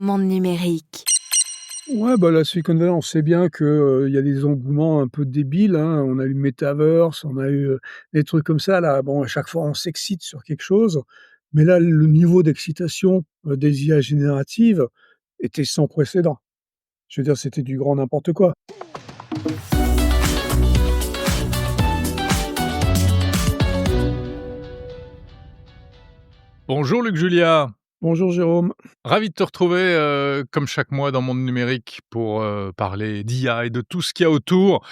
Monde numérique. Ouais, bah, la Silicon Valley, on sait bien que, il y a des engouements un peu débiles, hein. On a eu le Metaverse, on a eu, des trucs comme ça là. Bon, à chaque fois, on s'excite sur quelque chose, mais là, le niveau d'excitation, des IA génératives était sans précédent. Je veux dire, c'était du grand n'importe quoi. Bonjour Luc Julia, Bonjour Jérôme. ravi de te retrouver, comme chaque mois dans Monde Numérique pour, parler d'IA et de tout ce qu'il y a autour.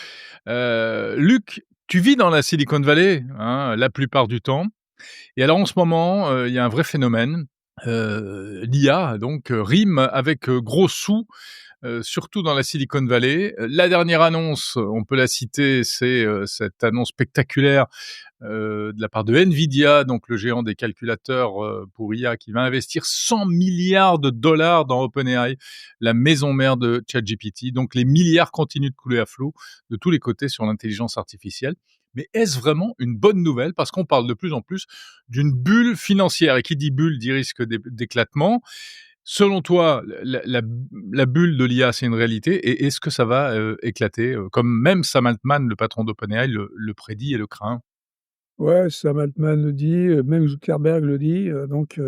Luc, tu vis dans la Silicon Valley, hein, la plupart du temps et alors en ce moment, il y a un vrai phénomène, l'IA donc, rime avec, gros sous, surtout dans la Silicon Valley. La dernière annonce, on peut la citer, c'est, cette annonce spectaculaire de la part de Nvidia, donc le géant des calculateurs pour IA, qui va investir 100 milliards de dollars dans OpenAI, la maison mère de ChatGPT. Donc les milliards continuent de couler à flot de tous les côtés sur l'intelligence artificielle. Mais est-ce vraiment une bonne nouvelle? Parce qu'on parle de plus en plus d'une bulle financière. Et qui dit bulle dit risque d'éclatement. Selon toi, la bulle de l'IA, c'est une réalité et est-ce que ça va éclater comme même Sam Altman, le patron d'OpenAI, le prédit et le craint? Ouais, Sam Altman le dit, même Zuckerberg le dit, donc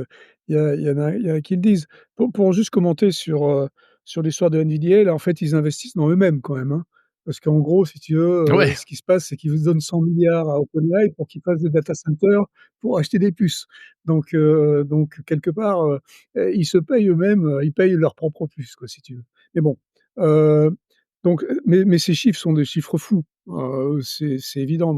il y en a qui le disent. Pour juste commenter sur l'histoire de Nvidia, là, en fait, ils investissent dans eux-mêmes quand même, hein. Parce qu'en gros, si tu veux, Ouais. ce qui se passe, c'est qu'ils vous donnent 100 milliards à OpenAI pour qu'ils fassent des data centers pour acheter des puces. Donc quelque part, ils se payent eux-mêmes, ils payent leurs propres puces, quoi, si tu veux. Mais bon, heu, mais ces chiffres sont des chiffres fous, c'est évident.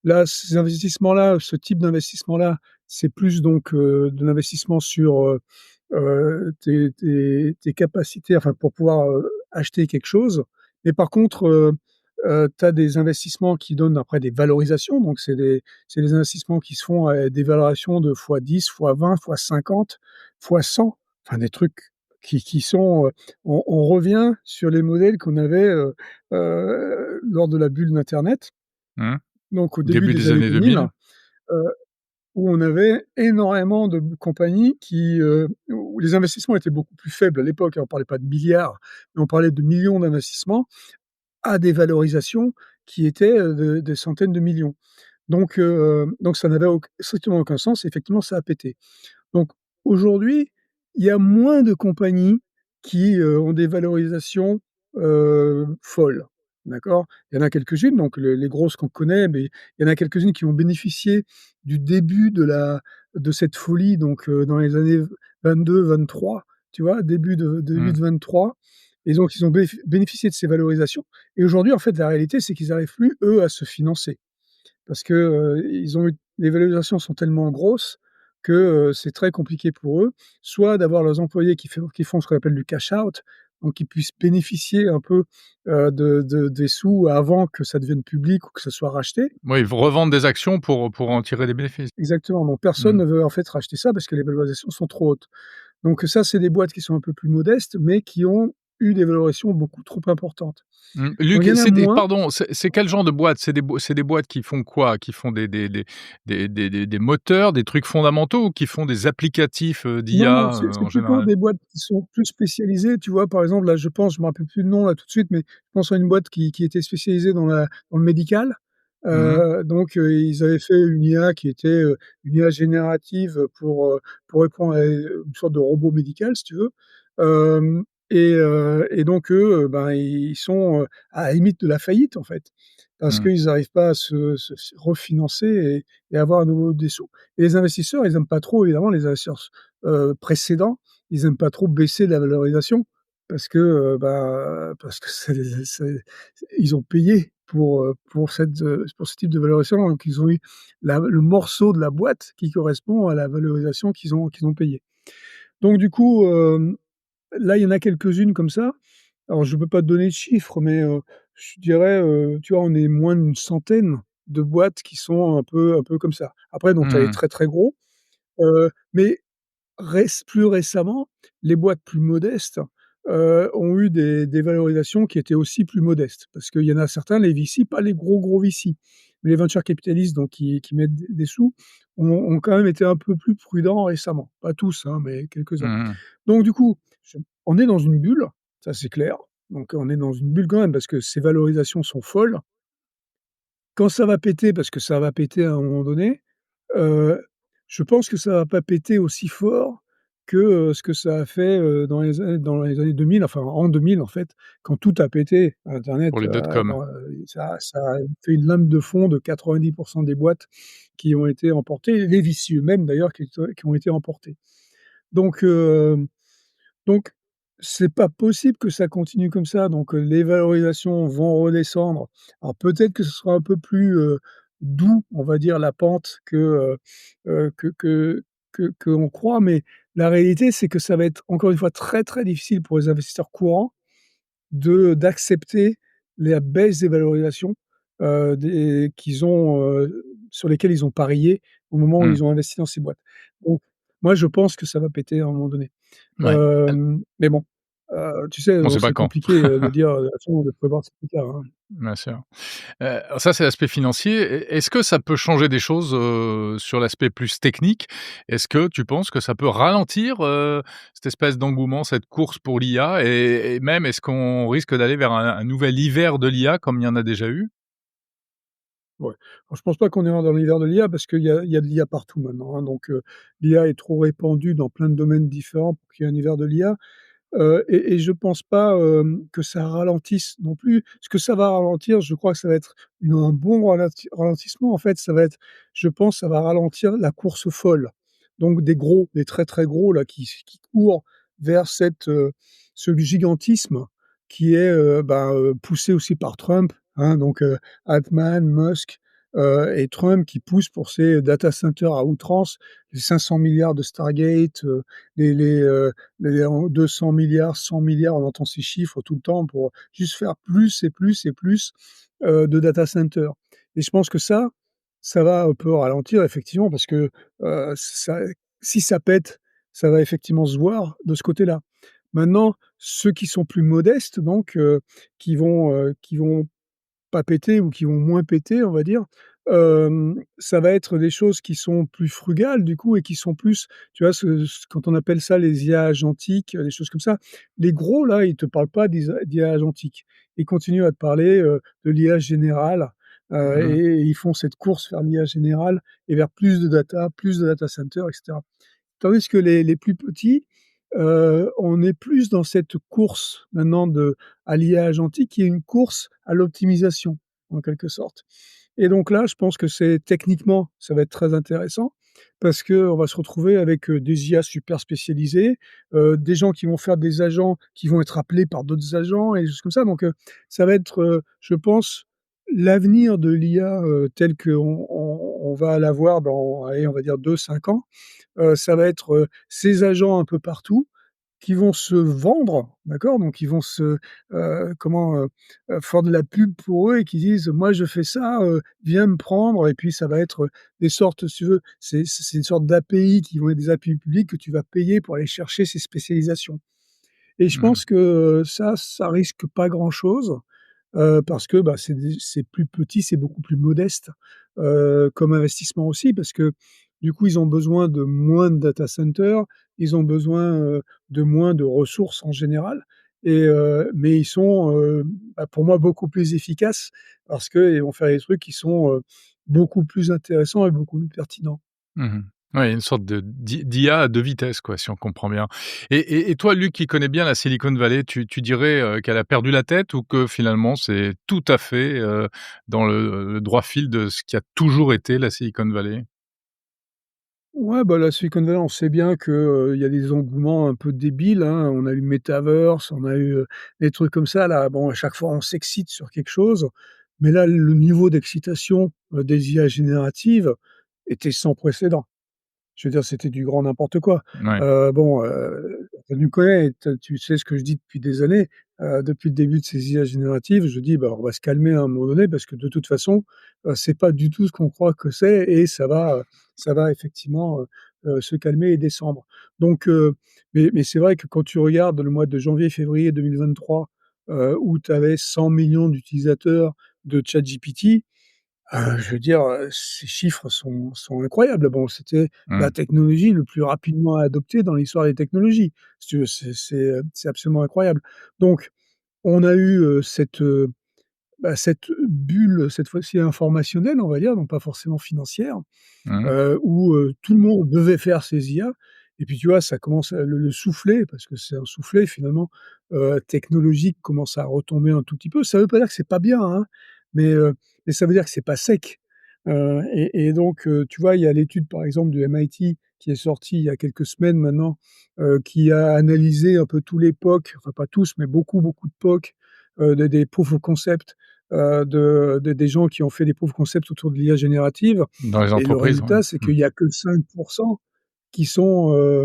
Là, ces investissements-là, ce type d'investissement-là, c'est plus donc, de l'investissement sur, tes capacités, enfin pour pouvoir, acheter quelque chose. Mais par contre, tu as des investissements qui donnent après des valorisations, donc c'est des investissements qui se font à des valorations de fois 10, fois 20, fois 50, fois 100, enfin des trucs qui sont, on revient sur les modèles qu'on avait, lors de la bulle d'internet, Mmh. donc au début Début des des années années 2000, 2000? heu, où on avait énormément de compagnies où les investissements étaient beaucoup plus faibles à l'époque, hein. On parlait pas de milliards, mais on parlait de millions d'investissements à des valorisations qui étaient, de des centaines de millions. Donc ça n'avait strictement aucun sens et effectivement ça a pété. Donc aujourd'hui, il y a moins de compagnies qui, ont des valorisations, folles, d'accord? Il y en a quelques-unes, donc les grosses qu'on connaît, mais il y en a quelques-unes qui ont bénéficié du début de cette folie, donc dans les années 22-23, tu vois? Début Mmh. de 23, et donc ils ont bénéficié de ces valorisations, et aujourd'hui, en fait, la réalité, c'est qu'ils n'arrivent plus, eux, à se financer. Parce que, ils ont eu les valorisations sont tellement grosses que, c'est très compliqué pour eux, soit d'avoir leurs employés qui font ce qu'on appelle du cash out, donc qu'ils puissent bénéficier un peu, des sous avant que ça devienne public ou que ça soit racheté. Oui, ils vont revendre des actions pour en tirer des bénéfices. Exactement, donc personne Mmh. ne veut en fait racheter ça parce que les valorisations sont trop hautes. Donc ça, c'est des boîtes qui sont un peu plus modestes, mais qui ont eu des valorisations beaucoup trop importantes. Mmh. Donc Luc, il y en a moins. c'est quel genre de boîte? C'est des boîtes qui font quoi? Qui font des moteurs, des trucs fondamentaux ou qui font des applicatifs, Non, non, d'IA, c'est en plutôt général? des boîtes qui sont plus spécialisées, tu vois? Par exemple, là, je me rappelle plus le nom là tout de suite, mais je pense à une boîte qui était spécialisée dans le médical. Mmh. Ils avaient fait une IA qui était, une IA générative, pour répondre à une sorte de robot médical, si tu veux. Et donc eux, ben, ils sont, à la limite de la faillite, en fait, parce Mmh. qu'ils n'arrivent pas à se refinancer et avoir à nouveau des sous. Et les investisseurs, ils aiment pas trop, évidemment, les investisseurs précédents, ils aiment pas trop baisser la valorisation parce que, parce que ils ont payé pour ce type de valorisation, donc ils ont eu le morceau de la boîte qui correspond à la valorisation qu'ils ont payée. Donc du coup, là, il y en a quelques-unes comme ça. Alors je peux pas te donner de chiffres, mais je dirais, tu vois, on est moins d'une centaine de boîtes qui sont un peu comme ça. Après, donc tu as les Mmh. très, très gros, mais plus récemment, les boîtes plus modestes, ont eu des valorisations qui étaient aussi plus modestes. Parce qu'il y en a certains, les VC, pas les gros, gros VC, mais les venture capitalistes, donc qui mettent des sous, ont quand même été un peu plus prudents récemment. Pas tous, hein, mais quelques-uns. Mmh mh. Donc du coup, je on est dans une bulle, ça c'est clair. Donc on est dans une bulle quand même parce que ces valorisations sont folles. Quand ça va péter, parce que ça va péter à un moment donné, heu, je pense que ça va pas péter aussi fort que, ce que ça a fait, dans les années 2000, enfin en 2000 en fait, quand tout a pété. Pour Internet, les dot-com. ça a fait une lame de fond de 90 des boîtes qui ont été emportées, les VC eux-mêmes d'ailleurs qui ont été emportés. Donc donc c'est pas possible que ça continue comme ça, donc les valorisations vont redescendre. Alors peut-être que ce sera un peu plus, doux, on va dire, la pente que qu'on croit, mais la réalité, c'est que ça va être encore une fois très, très difficile pour les investisseurs courants d'accepter la baisse des valorisations, des qu'ils ont, sur lesquelles ils ont parié au moment où Mmh. ils ont investi dans ces boîtes. Donc moi, je pense que ça va péter à un moment donné. Ouais. Mais bon, tu sais, On sait pas c'est quand. compliqué, de dire, de toute façon, de prévoir c'est plus tard, hein. Bien sûr. Ça, c'est l'aspect financier. Est-ce que ça peut changer des choses, sur l'aspect plus technique? Est-ce que tu penses que ça peut ralentir, cette espèce d'engouement, cette course pour l'IA et même est-ce qu'on risque d'aller vers un nouvel hiver de l'IA comme il y en a déjà eu? Ouais. Alors je pense pas qu'on ira dans l'hiver de l'IA parce qu'il y a de l'IA partout maintenant, hein, donc l'IA est trop répandue dans plein de domaines différents pour qu'il y ait un hiver de l'IA. Et je pense pas, que ça ralentisse non plus. Ce que ça va ralentir, je crois que ça va être un bon ralentissement en fait, ça va être je pense, ça va ralentir la course folle. Donc des gros, des très, très gros là qui courent vers ce gigantisme qui est, poussé aussi par Trump, hein, donc Altman, Musk, et Trump qui pousse pour ses data centers à outrance, les 500 milliards de Stargate, les en 200 000 100 000 on entend ces chiffres tout le temps pour juste faire plus et plus et plus, de data centers et je pense que ça va un peu ralentir effectivement parce que, ça si ça pète, ça va effectivement se voir de ce côté-là. Maintenant, ceux qui sont plus modestes donc, qui vont pas péter ou qui vont moins péter, on va dire, ça va être des choses qui sont plus frugales du coup et qui sont plus, tu vois, quand on appelle ça les IA agentiques, des choses comme ça. Les gros là, ils te parlent pas d'IA agentique. Ils continuent à te parler, de l'IA générale, Mmh. et ils font cette course vers l'IA générale et vers plus de data centers et cetera. Tandis que les plus petits, on est plus dans cette course maintenant à l'IA agentique qui est une course à l'optimisation, en quelque sorte. Et donc là, je pense que c'est techniquement, ça va être très intéressant parce qu'on va se retrouver avec, des IA super spécialisés, des gens qui vont faire des agents qui vont être appelés par d'autres agents et des choses comme ça. Donc, ça va être, je pense, l'avenir de l'IA, tel qu'on va l'avoir dans, allez, on va dire 2 5 ans. Ça va être, ces agents un peu partout qui vont se vendre, d'accord? Donc ils vont faire de la pub pour eux et qui disent: «Moi je fais ça, viens me prendre» et puis ça va être, des sortes, si tu veux, c'est une sorte d'API qui vont être des API publiques que tu vas payer pour aller chercher ces spécialisations et je Mmh. pense que, ça risque pas grand-chose. Parce que, bah, c'est plus petit, c'est beaucoup plus modeste, comme investissement aussi parce que, du coup, ils ont besoin de moins de data centers, ils ont besoin, de moins de ressources en général mais ils sont, pour moi beaucoup plus efficaces parce qu'ils vont faire des trucs qui sont, beaucoup plus intéressants et beaucoup plus pertinents. Mmh. Ouais, une sorte de d'IA à 2 vitesses, quoi, si on comprend bien. Et toi, Luc, qui connais bien la Silicon Valley, tu dirais, qu'elle a perdu la tête ou que finalement c'est tout à fait, dans le droit fil de ce qui a toujours été la Silicon Valley? Ouais, bah, la Silicon Valley, on sait bien que, il y a des engouements un peu débiles, hein. On a eu le Metaverse, on a eu, des trucs comme ça là. Bon, à chaque fois, on s'excite sur quelque chose, mais là, le niveau d'excitation, des IA génératives était sans précédent. Je veux dire, c'était du grand n'importe quoi. Ouais. Tu nous connais, tu sais ce que je dis depuis des années. Depuis le début de ces IA génératives, je dis: «Bah, on va se calmer à un moment donné parce que de toute façon, c'est pas du tout ce qu'on croit que c'est et ça va effectivement, se calmer et descendre». Donc mais c'est vrai que quand tu regardes le mois de janvier-février 2023, où tu avais 100 millions d'utilisateurs de ChatGPT, Je veux dire, ces chiffres sont incroyables. Bon, c'était la Mmh. technologie le plus rapidement adoptée dans l'histoire des technologies. Si tu veux, c'est absolument incroyable. Donc on a eu, cette bulle, cette fois-ci informationnelle, on va dire, donc pas forcément financière. Mmh. Où, tout le monde devait faire ses IA et puis tu vois, ça commence à le soufflet parce que c'est un soufflet finalement, technologique commence à retomber un tout petit peu. Ça veut pas dire que c'est pas bien, hein, mais, mais ça veut dire que c'est pas sec. Et donc, tu vois, il y a l'étude par exemple du MIT qui est sortie il y a quelques semaines maintenant, qui a analysé un peu tous les POC, enfin pas tous, mais beaucoup, beaucoup de POC, des proof of concept, des gens qui ont fait des proof of concept autour de l'IA générative Dans les et le entreprises, ouais. résultat, c'est Mmh. qu'il y a que 5 qui sont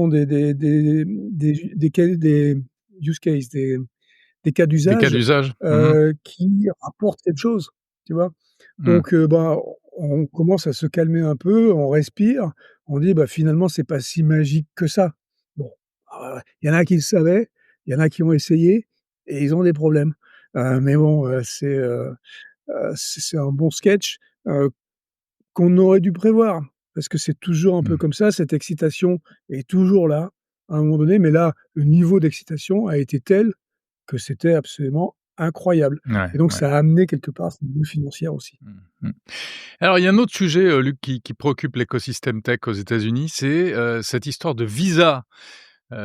des use cases, des cas Des cas d'usage, d'usage? Mmh mh. qui rapportent quelque chose, tu vois? Mmh. Donc, ben, on commence à se calmer un peu, on respire, on dit: «Bah, finalement, c'est pas si magique que ça». Bon, il y en a qui le savaient, il y en a qui ont essayé et ils ont des problèmes. Mais bon, c'est un bon sketch, heu, qu'on aurait dû prévoir. Parce que c'est toujours un peu Mmh. comme ça, cette excitation est toujours là, à un moment donné, mais là, le niveau d'excitation a été tel que c'était absolument incroyable Ouais, et donc ouais. ça a amené quelque part cette bulle financière aussi. Mmh mh. Alors il y a un autre sujet, Luc, qui préoccupe l'écosystème tech aux États-Unis, c'est, cette histoire de visa.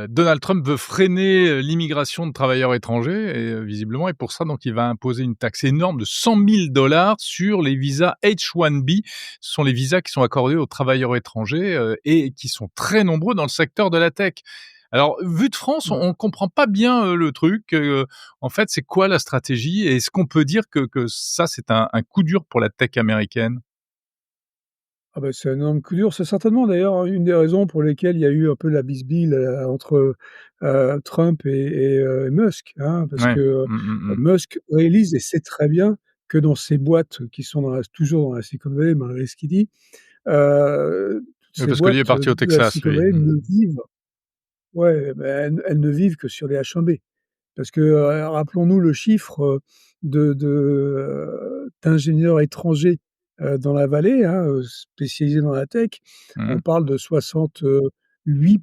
Donald Trump veut freiner, l'immigration de travailleurs étrangers et visiblement et pour ça donc il va imposer une taxe énorme de 100 000 $ sur les visas H-1B. Ce sont les visas qui sont accordés aux travailleurs étrangers, et qui sont très nombreux dans le secteur de la tech. Alors vu de France, Ouais. on comprend pas bien, le truc, en fait, c'est quoi la stratégie? Et est-ce qu'on peut dire que ça, c'est un coup dur pour la tech américaine? Ah bah, c'est un énorme coup dur. C'est certainement d'ailleurs une des raisons pour lesquelles il y a eu un peu la bisbille, entre, Trump et Musk, hein. Parce Ouais. que, Mmh, mmh mh. Musk réalise et sait très bien que dans ces boîtes qui sont toujours dans la Silicon Valley, malgré ce qu'il dit, toutes Oui, ces parce que lui est boîtes, parti au de la Texas, Silicon lui. Valley Mmh. ne vivent ouais, bah, elles ne vivent que sur les H1B. Parce que, rappelons-nous le chiffre, d'ingénieurs étrangers, dans la vallée, hein, spécialisés dans la tech. On Mmh. parle de 68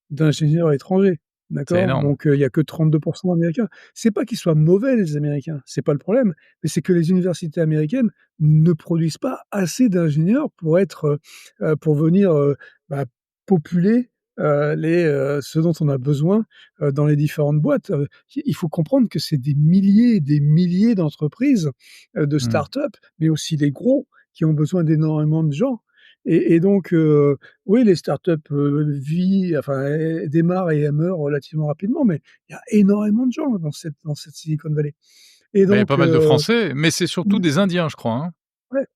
d'ingénieurs étrangers, C'est d'accord? énorme. Donc, il y a que 32 d'Américains. C'est pas qu'ils soient mauvais les Américains, c'est pas le problème, mais c'est que les universités américaines ne produisent pas assez d'ingénieurs pour être, pour venir, bah, populer, ce dont on a besoin, dans les différentes boîtes. Il faut comprendre que c'est des milliers et des milliers d'entreprises, de Mmh. start-up, mais aussi des gros qui ont besoin d'énormément de gens et donc oui, les start-up, démarrent et meurent relativement rapidement, mais il y a énormément de gens dans cette Silicon Valley et Bah, il y a pas donc mal de Français, mais c'est surtout mmh, des Indiens, je crois, hein? ouais.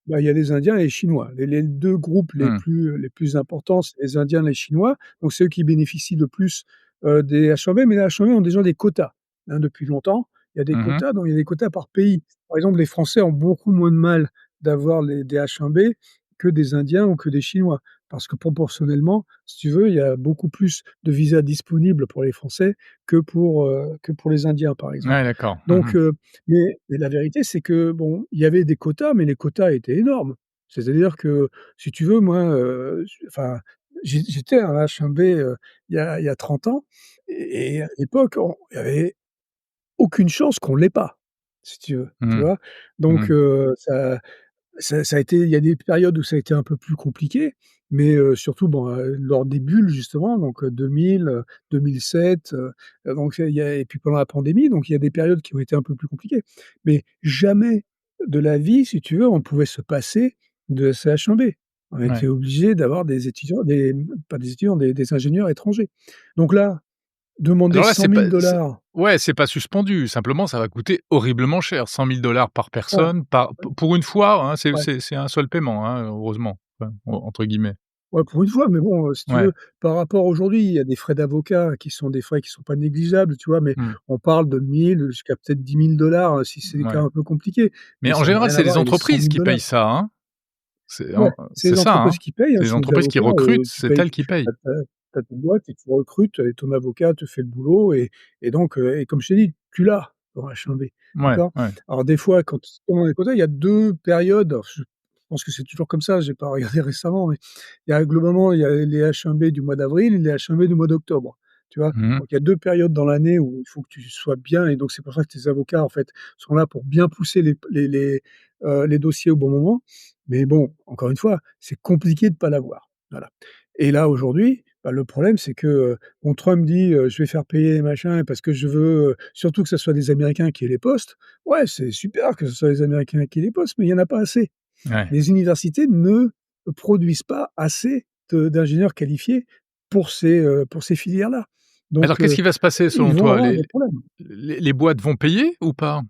Bah, il y a les Indiens et les Chinois. Les 2 groupes Mmh. les plus importants, c'est les Indiens et les Chinois. Donc c'est eux qui bénéficient le plus, des H1B, mais les H1B ont déjà des quotas, hein, depuis longtemps. Il y a des Mmh mh. quotas, donc il y a des quotas par pays. Par exemple, les Français ont beaucoup moins de mal d'avoir des H1B que des Indiens ou que des Chinois. Parce que proportionnellement, si tu veux, il y a beaucoup plus de visas disponibles pour les Français que pour les Indiens, par exemple. Ouais, d'accord. Mmh Donc mh. mais la vérité, c'est que, bon, il y avait des quotas, mais les quotas étaient énormes. C'est-à-dire que, si tu veux, moi, j'étais un H1B, il y a 30 ans et à l'époque, il y avait aucune chance qu'on l'ait pas, si tu veux, tu Mmh. vois? Donc Mmh. ça a été il y a des périodes où ça a été un peu plus compliqué, mais surtout, bon, lors des bulles justement, donc 2000, 2007, donc il y a et puis pendant la pandémie, donc il y a des périodes qui ont été un peu plus compliquées. Mais jamais de la vie, si tu veux, on pouvait se passer de ces H1B. On Ouais. était obligé d'avoir des étudiants, pas des étudiants, des ingénieurs étrangers. Donc là, demander Alors là, 100 c'est 000 pas c'est ouais, c'est pas suspendu, simplement ça va coûter horriblement cher, 100 000 $ par ouais, personne, par pour une fois, hein, ouais. c'est un seul paiement, hein, heureusement, enfin, entre guillemets. Ouais, pour une fois, mais bon, si tu Ouais. veux, par rapport à aujourd'hui, il y a des frais d'avocat qui sont des frais qui sont pas négligeables, tu vois? Mais Mmh. on parle de 1 000 jusqu'à peut-être 10 000 $ si c'est des cas Ouais. un peu compliqués, Mais mais en ça n'a général, rien à c'est voir les avec les 100 entreprises 000 qui payent dollars. ça, hein? C'est Ouais, en c'est c'est les ça, entreprises hein? qui payent, hein, C'est ce les sont des entreprises qui avocats, recrutent, tu c'est payes elles tu qui tu payent. as ta boîte et tu recrutes et ton avocat te fait le boulot et donc et comme je t'ai dit, tu l'as. en H1B, Ouais, d'accord? ouais. Alors des fois, quand on est content, il y a 2 périodes, alors je pense que c'est toujours comme ça, j'ai pas regardé récemment, mais il y a globalement, il y a les H1B du mois d'avril et les H1B du mois d'octobre, tu vois? Mmh. Donc il y a 2 périodes dans l'année où il faut que tu sois bien et donc c'est pour ça que tes avocats, en fait, sont là pour bien pousser les dossiers au bon moment. Mais bon, encore une fois, c'est compliqué de pas l'avoir, voilà. Et là, aujourd'hui, bah, le problème, c'est que, bon, Trump dit, «Je vais faire payer les machins parce que je veux, surtout que ce soit des Américains qui aient les postes». Ouais, c'est super que ce soit les Américains qui aient les postes, mais il y en a pas assez. Ouais. Les universités ne produisent pas assez d'ingénieurs qualifiés pour ces filières-là. Alors Donc qu'est-ce qui va se passer ils selon vont toi? avoir des problèmes. Les boîtes vont payer ou pas?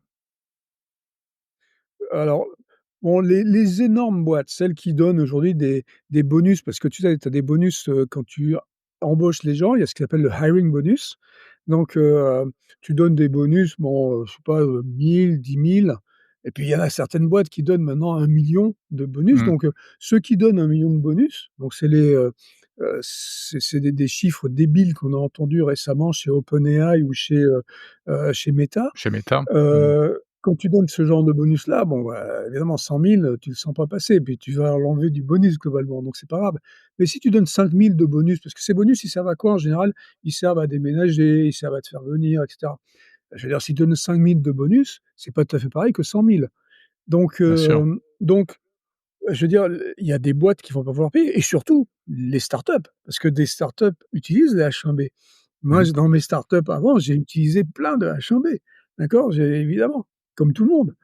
Alors, bon, les énormes boîtes, celles qui donnent aujourd'hui des bonus, parce que tu sais, tu as des bonus, quand tu embauches les gens, il y a ce qu'on appelle le hiring bonus. Donc, tu donnes des bonus, bon, je sais pas, 1 000, 10 000, et puis il y en a certaines boîtes qui donnent maintenant 1 million de bonus. Mmh. Donc, ceux qui donnent 1 million de bonus, donc c'est c'est des chiffres débiles qu'on a entendus récemment chez OpenAI ou chez Meta. Chez Meta? Mmh. Quand tu donnes ce genre de bonus-là, bon, bah, évidemment 100 000, tu le sens pas passer, puis tu vas l'enlever du bonus globalement, donc c'est pas grave. Mais si tu donnes 5 000 de bonus, parce que ces bonus, ils servent à quoi en général? Ils servent à déménager, ils servent à te faire venir et cetera. Je veux dire, si tu donnes 5 000 de bonus, c'est pas tout à fait pareil que 100 000. Donc, Bien sûr. je veux dire, il y a des boîtes qui vont pas pouvoir payer et surtout les startups, parce que des startups utilisent les H1B. Moi, Mmh. dans mes startups avant, j'ai utilisé plein de H1B, d'accord? J'ai évidemment, comme tout le monde.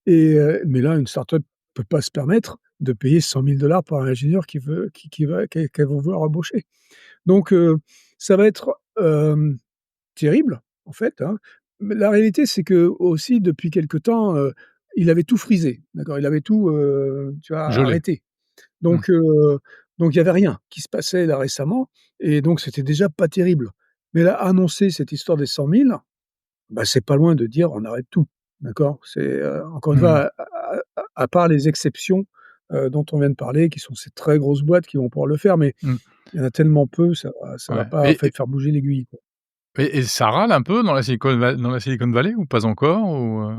Mais là, une startup peut pas se permettre de payer 100 000 $ pour un ingénieur qui va qu'elle va vouloir embaucher. Donc, ça va être, terrible, en fait, hein. Mais la réalité, c'est qu'aussi depuis quelque temps, il avait tout frisé, d'accord? Il avait tout, tu vois, Gelé. arrêté. Mmh. Donc, il y avait rien qui se passait là récemment et donc c'était déjà pas terrible. Mais là, annoncer cette histoire des 100 000, bah, c'est pas loin de dire: «On arrête tout», d'accord? C'est, encore une Mmh. fois, à part les exceptions, dont on vient de parler, qui sont ces très grosses boîtes qui vont pouvoir le faire, mais Mmh. il y en a tellement peu, ça va Ouais pas, en fait, faire bouger l'aiguille, quoi. et ça râle un peu dans la Silicon Valley ou pas encore ou?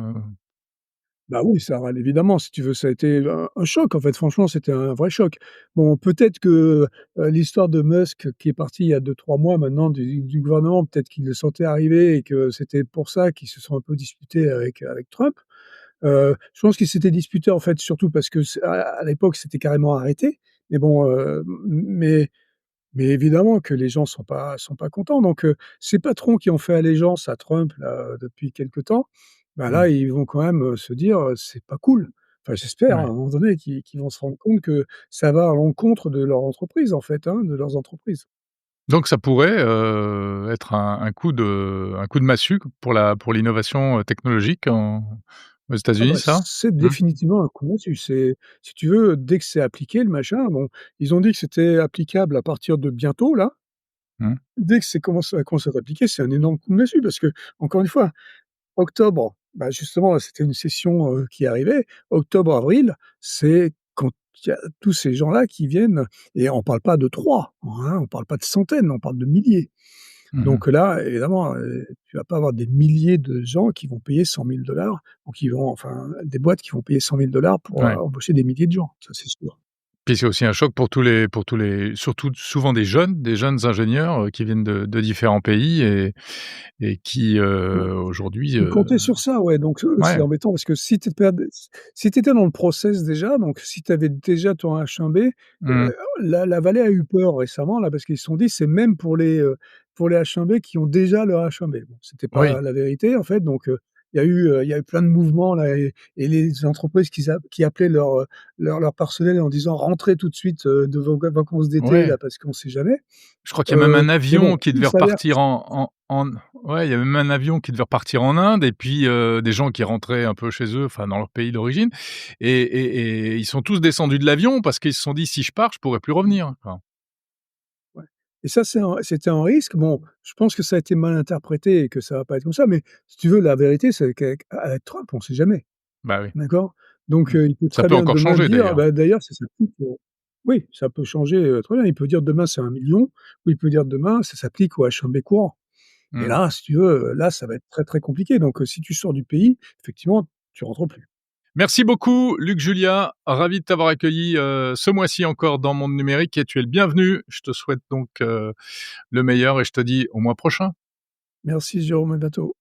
Bah oui, ça râle évidemment, si tu veux, ça a été un choc, en fait, franchement, c'était un vrai choc. Bon, peut-être que, l'histoire de Musk qui est parti il y a 2 3 mois maintenant du gouvernement, peut-être qu'il le sentait arriver et que c'était pour ça qu'ils se sont un peu disputés avec Trump. Je pense qu'ils s'étaient disputés, en fait, surtout parce que à l'époque, c'était carrément arrêté. Mais bon, mais évidemment que les gens sont pas contents. Donc, ces patrons qui ont fait allégeance à Trump là, depuis quelque temps, bah, Mmh. là, ils vont quand même, se dire, «C'est pas cool». Enfin, j'espère, hein, à un Ouais. moment donné qu'ils vont se rendre compte que ça va à l'encontre de leur entreprise, en fait, hein, de leurs entreprises. Donc ça pourrait, être un coup de massue pour l'innovation, technologique aux Ah États-Unis, bah, ça? c'est Mmh. définitivement un coup là-dessus. C'est si tu veux, dès que c'est appliqué le machin, bon, ils ont dit que c'était applicable à partir de bientôt là. Mmh. Dès que c'est commence à être appliqué, c'est un énorme coup de massue parce que encore une fois, octobre, bah, justement, c'était une session, qui arrivait. Octobre, avril, c'est quand il y a tous ces gens-là qui viennent et on parle pas de 3, hein, on parle pas de centaines, on parle de milliers. Mmh mh. Donc là, évidemment, tu vas pas avoir des milliers de gens qui vont payer 100 000 $ ou qui vont enfin, des boîtes qui vont payer 100 000 $ pour, Ouais. embaucher des milliers de gens, ça c'est sûr. Puis c'est aussi un choc pour tous les surtout souvent des jeunes ingénieurs, qui viennent de différents pays et qui, aujourd'hui, Ils comptaient sur ça, ouais, donc c'est ouais. embêtant parce que si tu étais dans le process déjà, donc si tu avais déjà ton H1B, Mmh. la vallée a eu peur récemment là parce qu'ils se sont dit: «C'est même pour les H1B qui ont déjà leur H1B». Bon, c'était Oui. pas la vérité en fait, donc il y a eu plein de mouvements là et les entreprises qui appelaient leur personnel en disant: «Rentrez tout de suite, de vos vacances d'été Ouais. là parce qu'on sait jamais». Je crois qu'il y a même un Mais avion bon, qui il devait s'avère que repartir en ouais, il y a même un avion qui devait repartir en Inde et puis, des gens qui rentraient un peu chez eux, enfin dans leur pays d'origine et ils sont tous descendus de l'avion parce qu'ils se sont dit: «Si je pars, je pourrai plus revenir». Enfin, ouais et ça, c'était un risque. Bon, je pense que ça a été mal interprété et que ça va pas être comme ça, mais si tu veux, la vérité, c'est qu'avec Trump, on sait jamais, bah, oui. d'accord? Donc Mmh. il peut Ça très peut bien encore demain changer dire, ah d'ailleurs. bah, d'ailleurs, ça s'applique, oui, ça peut changer, très bien. Il peut dire demain, c'est 1 million ou il peut dire demain, ça s'applique au H1B courant. Et Mmh. là, si tu veux, là, ça va être très, très compliqué. Donc, si tu sors du pays, effectivement, tu rentres plus. Merci beaucoup Luc Julia, ravi de t'avoir accueilli, ce mois-ci encore dans Monde Numérique et tu es le bienvenu. Je te souhaite donc, le meilleur et je te dis au mois prochain. Merci Jérôme, à bientôt.